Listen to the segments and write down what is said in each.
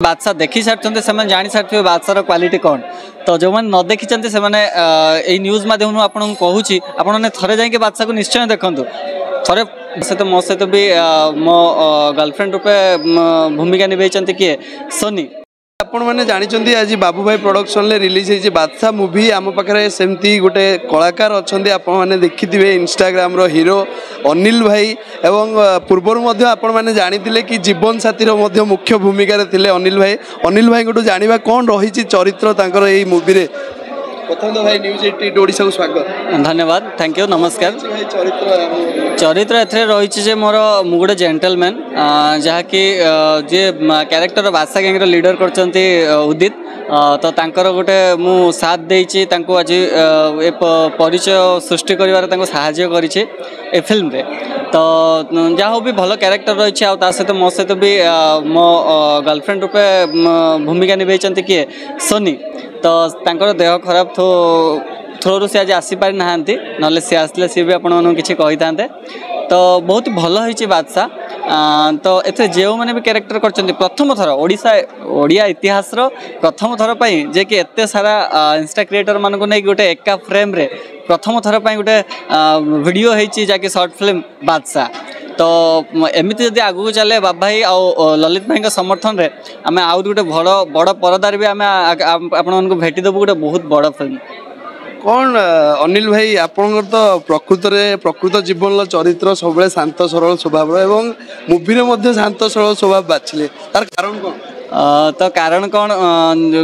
बादशाह देखी सारी से जानी सारी बादशाह क्वालिटी कौन तो जो मैंने न देखी से न्यूज मध्यम आपको कहूँ आपने थे जाकि बादशाह को निश्चय देखूँ थे सहित मो सहित भी मो गर्लफ्रेंड रूपे भूमिका निभे किए सोनी आपण मैंने जानते आज बाबू भाई प्रोडक्शन रिलीज होती बादशाह मूवी आम पाखे सेमती गोटे कलाकार अच्छा आपने देखिथे इंस्टाग्राम रो हीरो अनिल भाई एवं पूर्वर आपण मैंने जानी कि जीवन साथी मुख्य भूमिका थे अनिल भाई को जाना कौन रही चरित्र यही मूवी प्रथम तो भाई न्यूज 88 ओडिशा को स्वागत धन्यवाद थैंक यू नमस्कार चरित्र एथरे रही मोर गोटे जेंटलमैन जहाँकि जे क्यारेक्टर बादशाह गैंग लीडर करचंती उदित तो तांकर गोटे मु साथ देइछि तांको आज ए परिचय सृष्टि करिवार साहाय्य करिछि ए फिल्म रे तो जहाँ हो भी भल क्यारेक्टर रही आ सहित मो सहित भी मो गर्लफ्रेंड रूपे भूमिका निभे किए सोनी तो तांकर देह खराब थ्रो सी आज आसीपारि ना ना सी आसले सी भी आपन किसी कही था तो बहुत भल होती बादशाह तो एथे जो मैंने भी क्यारेक्टर कर प्रथम थर ओडिया इतिहास प्रथम थर जे कि एत सारा इंस्टा क्रिएटर मानक नहीं गोटे एका फ्रेम रे प्रथम थर गोटे वीडियो होती जहाँकि शॉर्ट फिल्म बादशाह तो एमती जदि आगू चले बाबा भाई आ ललित भाई समर्थन रे आम आउ गोटे बड़ परदार भी आम आपण भेटिदेबू गोटे बहुत बड़ फिल्म कौन अनिल भाई आपन तो प्रकृत जीवन चरित्र सब शांत सरल स्वभाव एवं मूवी रे शांत सरल स्वभाव बाछले तार कारण कौन तो कारण कौन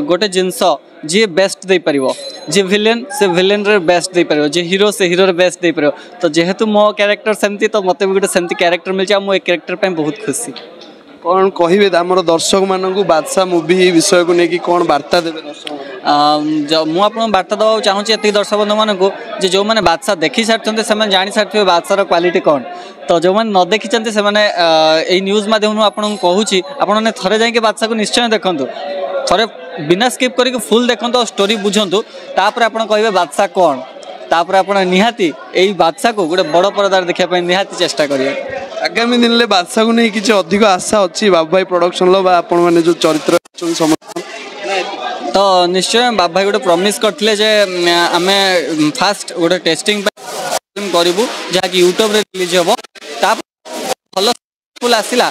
गोटे जिनस जी बेस्ट दे पारिबो जी विलेन से विलेन रे बेस्ट दे पारिबो जी हीरो से हीरो रे बेस्ट दे पारिबो तो जेहेतु मो कैरेक्टर सेमती तो मते भी गोटे सेमती कैरेक्टर मिल मो एक कैरेक्टर पे बहुत खुशी कौन कहे आम दर्शक मानू बादशाह मूवी विषय को लेकिन कौन वार्ता देवे दर्शक मुझे वार्ता देवा चाहूँगी ये दर्शक बंधु मानू जो मैंने बादशाह देखी सारी से जानी सारी बादशाह क्वालिटी कौन तो जो मैंने न देखी से न्यूज मध्यम आपको कहूँ आपने थे जाकि बादशाह को निश्चय देखूँ थे बिना स्किप करके फुल देखो स्टोरी बुझंतु तापर आपण कहिबे बादशाह कौन तापर आपण निहाती एई बादशाह को गोटे बड़ परदार देखा निहाती चेष्टा करिए आगामी दिन में बादशाह को नहीं किसी अधिक आशा अच्छी बाबू भाई प्रोडक्शन आपण मैंने जो चरित्र तो निश्चय बाबू भाई गोटे प्रॉमिस करथिले जे आमे फास्ट गोटे टेस्टिंग करूँ जहाँकि यूट्यूब रे रिलीज हम भल आसला